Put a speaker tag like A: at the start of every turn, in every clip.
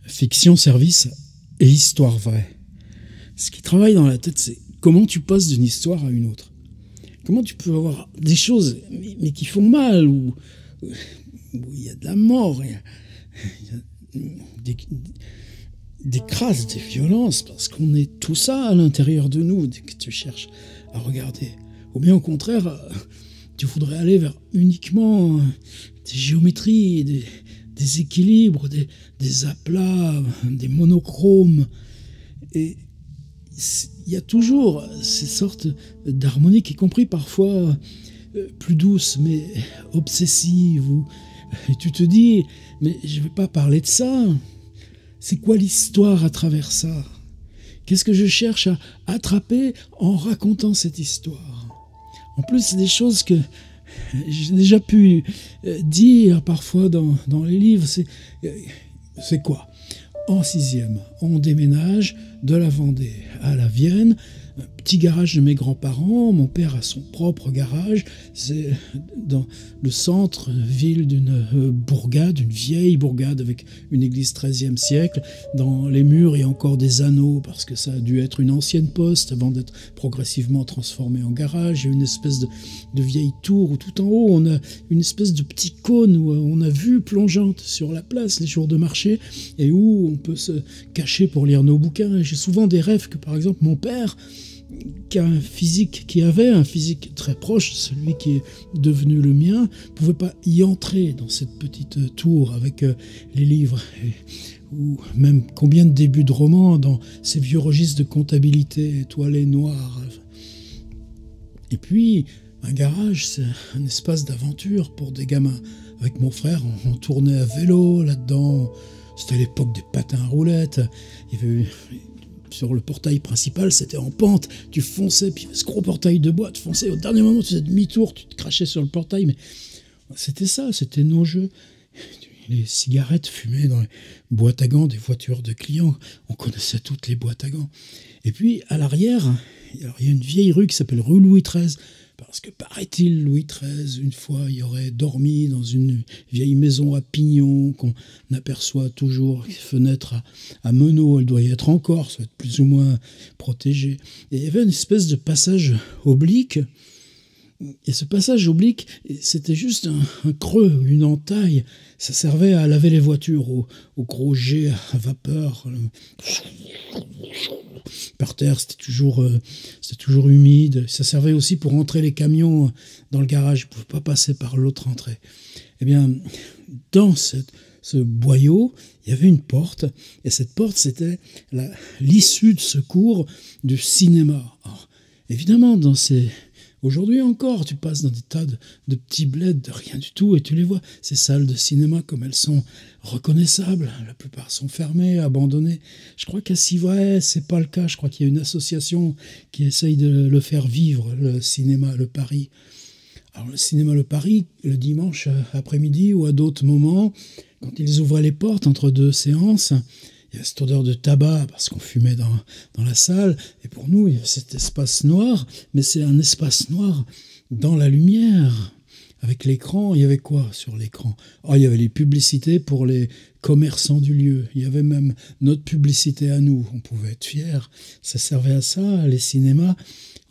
A: Fiction, service et histoire vraie. Ce qui travaille dans la tête, c'est comment tu passes d'une histoire à une autre. Comment tu peux avoir des choses mais qui font mal, où il y a de la mort, il y a des crasses, des violences, parce qu'on est tout ça à l'intérieur de nous dès que tu cherches à regarder. Ou bien au contraire, tu voudrais aller vers uniquement des géométries, des équilibres, des aplats, des monochromes. Et il y a toujours ces sortes d'harmoniques, y compris parfois plus douces, mais obsessives. Et tu te dis, mais je ne vais pas parler de ça. C'est quoi l'histoire à travers ça? Qu'est-ce que je cherche à attraper en racontant cette histoire? En plus, c'est des choses que j'ai déjà pu dire parfois dans les livres. C'est quoi? En 6e, on déménage de la Vendée à la Vienne. Un petit garage de mes grands-parents. Mon père a son propre garage. C'est dans le centre-ville d'une bourgade, une vieille bourgade avec une église 13e siècle. Dans les murs, il y a encore des anneaux parce que ça a dû être une ancienne poste avant d'être progressivement transformé en garage. Il y a une espèce de vieille tour où tout en haut, on a une espèce de petit cône où on a vue plongeante sur la place les jours de marché et où on peut se cacher pour lire nos bouquins. J'ai souvent des rêves que, par exemple, mon père, qui avait un physique très proche de celui qui est devenu le mien, ne pouvait pas y entrer dans cette petite tour avec les livres. Ou même combien de débuts de romans dans ces vieux registres de comptabilité étoilés noirs. Et puis, un garage, c'est un espace d'aventure pour des gamins. Avec mon frère, on tournait à vélo là-dedans. C'était l'époque des patins à roulettes. Il y avait sur le portail principal, c'était en pente. Tu fonçais, puis ce gros portail de bois, tu fonçais. Au dernier moment, tu faisais demi-tour, tu te crachais sur le portail. Mais c'était ça, c'était nos jeux. Les cigarettes fumées dans les boîtes à gants des voitures de clients. On connaissait toutes les boîtes à gants. Et puis, à l'arrière, il y a une vieille rue qui s'appelle rue Louis XIII. Parce que, paraît-il, Louis XIII, une fois, il aurait dormi dans une vieille maison à pignons qu'on aperçoit toujours, fenêtre à meneaux, elle doit y être encore, ça va être plus ou moins protégé. Et il y avait une espèce de passage oblique, et ce passage oblique, c'était juste un creux, une entaille. Ça servait à laver les voitures au gros jet à vapeur. Par terre, c'était toujours humide. Ça servait aussi pour entrer les camions dans le garage. Ils ne pouvaient pas passer par l'autre entrée. Eh bien, dans ce boyau, il y avait une porte. Et cette porte, c'était l'issue de secours du cinéma. Alors, évidemment, aujourd'hui encore, tu passes dans des tas de petits bleds de rien du tout et tu les vois. Ces salles de cinéma, comme elles sont reconnaissables, la plupart sont fermées, abandonnées. Je crois qu'à Civray, c'est pas le cas. Je crois qu'il y a une association qui essaye de le faire vivre, le cinéma Le Paris. Alors le cinéma Le Paris, le dimanche après-midi ou à d'autres moments, quand ils ouvraient les portes entre deux séances, il y a cette odeur de tabac parce qu'on fumait dans la salle. Et pour nous, il y a cet espace noir, mais c'est un espace noir dans la lumière. Avec l'écran, il y avait quoi sur l'écran? Il y avait les publicités pour les commerçants du lieu. Il y avait même notre publicité à nous. On pouvait être fiers. Ça servait à ça, les cinémas.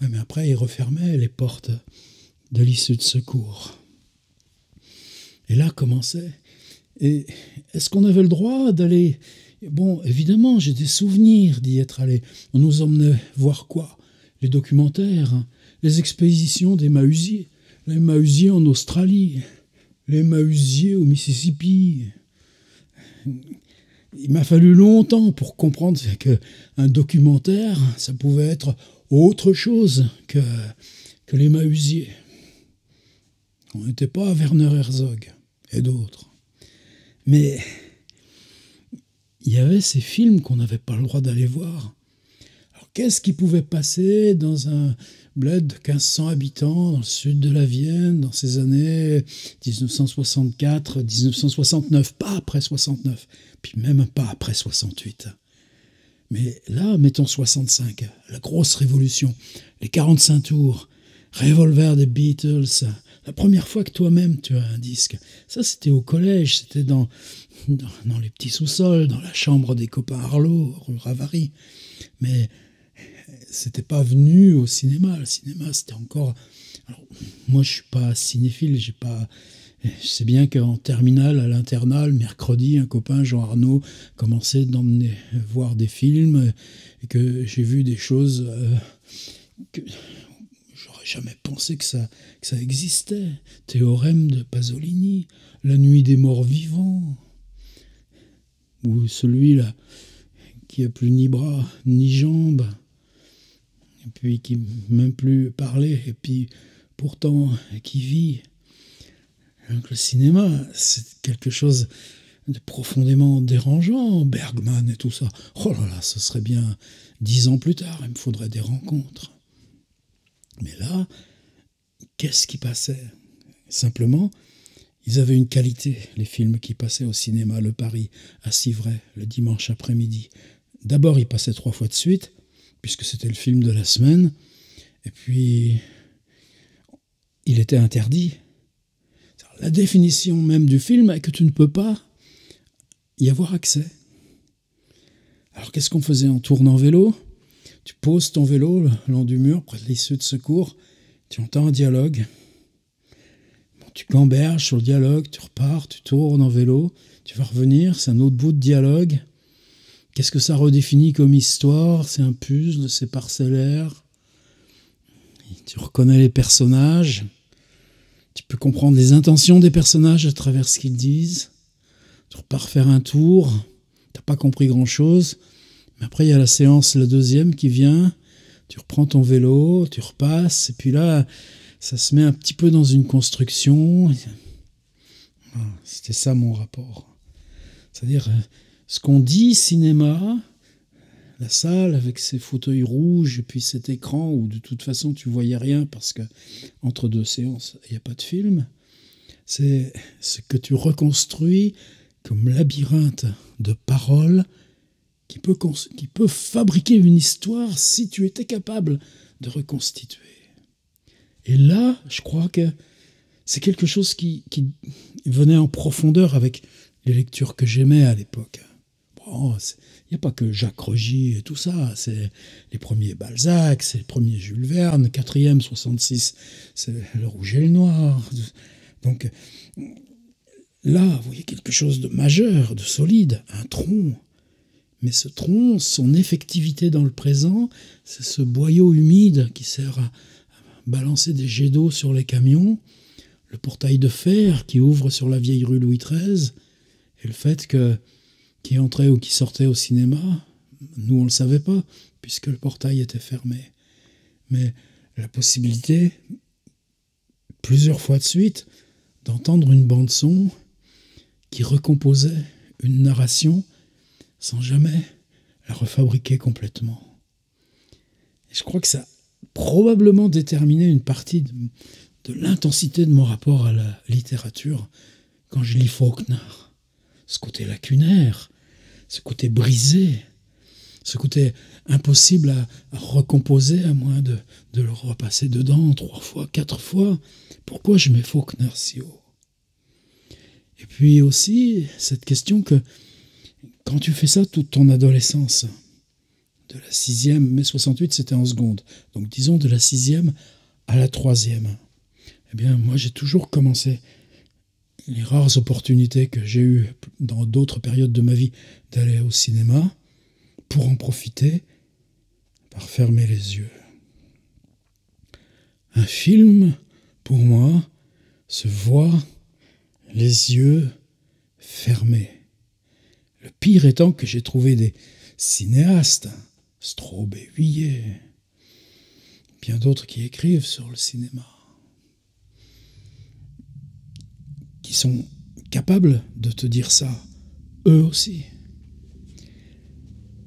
A: Ouais, mais après, ils refermaient les portes de l'issue de secours. Et là commençait. Et est-ce qu'on avait le droit d'aller... Bon, évidemment, j'ai des souvenirs d'y être allé. On nous emmenait voir quoi? Les documentaires, hein, les expéditions des Mahusiers, les Mahusiers en Australie, les Mahusiers au Mississippi. Il m'a fallu longtemps pour comprendre qu'un documentaire, ça pouvait être autre chose que les Mahusiers. On n'était pas à Werner Herzog et d'autres. Mais... il y avait ces films qu'on n'avait pas le droit d'aller voir. Alors, qu'est-ce qui pouvait passer dans un bled de 1500 habitants dans le sud de la Vienne, dans ces années 1964, 1969, pas après 69, puis même pas après 68. Mais là, mettons 65, la grosse révolution, les 45 tours, Revolver des Beatles, la première fois que toi-même tu as un disque. Ça, c'était au collège, c'était dans les petits sous-sols, dans la chambre des copains Arlo, rue Ravary. Mais c'était pas venu au cinéma. Le cinéma, c'était encore... Alors, moi, je suis pas cinéphile, j'ai pas... Je sais bien qu'en terminale, à l'internat, le mercredi, un copain, Jean Arnaud, commençait d'emmener voir des films et que j'ai vu des choses que j'aurais jamais pensé que ça existait. Théorème de Pasolini, La nuit des morts vivants, ou celui-là qui a plus ni bras ni jambes, et puis qui même plus parlait, et puis pourtant qui vit. Donc le cinéma, c'est quelque chose de profondément dérangeant, Bergman et tout ça. Oh là là, ce serait bien 10 ans plus tard, il me faudrait des rencontres. Mais là, qu'est-ce qui passait? Simplement, ils avaient une qualité, les films qui passaient au cinéma, Le Paris, à Civray, le dimanche après-midi. D'abord, ils passaient 3 fois de suite, puisque c'était le film de la semaine, et puis il était interdit. La définition même du film est que tu ne peux pas y avoir accès. Alors qu'est-ce qu'on faisait en tournant en vélo? Tu poses ton vélo le long du mur, près de l'issue de secours, tu entends un dialogue. Bon, tu gamberges sur le dialogue, tu repars, tu tournes en vélo, tu vas revenir, c'est un autre bout de dialogue. Qu'est-ce que ça redéfinit comme histoire? C'est un puzzle, c'est parcellaire. Tu reconnais les personnages. Tu peux comprendre les intentions des personnages à travers ce qu'ils disent. Tu repars faire un tour. Tu n'as pas compris grand-chose. Mais après, il y a la séance, la deuxième qui vient. Tu reprends ton vélo, tu repasses. Et puis là, ça se met un petit peu dans une construction. C'était ça mon rapport. C'est-à-dire, ce qu'on dit cinéma, la salle avec ses fauteuils rouges et puis cet écran où de toute façon tu voyais rien parce que entre deux séances il n'y a pas de film, c'est ce que tu reconstruis comme labyrinthe de paroles qui peut fabriquer une histoire si tu étais capable de reconstituer. Et là, je crois que c'est quelque chose qui venait en profondeur avec les lectures que j'aimais à l'époque. Bon, il n'y a pas que Jacques Rogy et tout ça, c'est les premiers Balzac, c'est les premiers Jules Verne, 4e, 66, c'est Le Rouge et le Noir. Donc là, vous voyez quelque chose de majeur, de solide, un tronc. Mais ce tronc, son effectivité dans le présent, c'est ce boyau humide qui sert à balancer des jets d'eau sur les camions, le portail de fer qui ouvre sur la vieille rue Louis XIII, et le fait que qui entrait ou qui sortait au cinéma, nous on ne le savait pas, puisque le portail était fermé. Mais la possibilité, plusieurs fois de suite, d'entendre une bande-son qui recomposait une narration sans jamais la refabriquer complètement. Et je crois que ça a probablement déterminé une partie de l'intensité de mon rapport à la littérature quand je lis Faulkner. Ce côté lacunaire, ce côté brisé, ce côté impossible à recomposer à moins de le repasser dedans 3 fois, 4 fois. Pourquoi je mets Faulkner si haut? Et puis aussi cette question que quand tu fais ça toute ton adolescence, de la 6e, mai 68 c'était en seconde, donc disons de la 6e à la 3e, eh bien moi j'ai toujours commencé, les rares opportunités que j'ai eues dans d'autres périodes de ma vie d'aller au cinéma, pour en profiter, par fermer les yeux. Un film, pour moi, se voit les yeux fermés. Le pire étant que j'ai trouvé des cinéastes, Straub et Huillet, bien d'autres qui écrivent sur le cinéma, qui sont capables de te dire ça, eux aussi.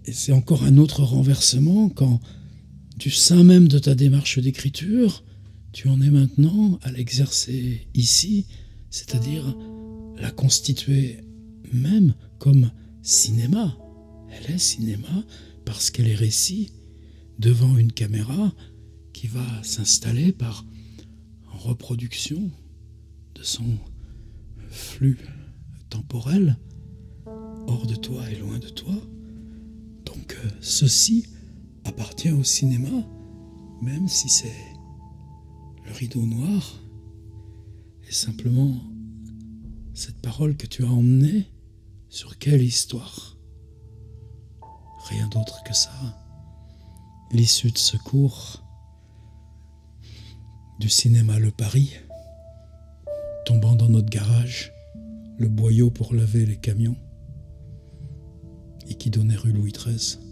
A: Et c'est encore un autre renversement quand, du sein même de ta démarche d'écriture, tu en es maintenant à l'exercer ici, c'est-à-dire la constituer même comme cinéma. Elle est cinéma parce qu'elle est récit devant une caméra qui va s'installer par reproduction de son flux temporel, hors de toi et loin de toi. Donc ceci appartient au cinéma, même si c'est le rideau noir, et simplement cette parole que tu as emmenée, sur quelle histoire? Rien d'autre que ça. L'issue de secours du cinéma Le Paris, tombant dans notre garage, le boyau pour laver les camions, et qui donnait rue Louis XIII.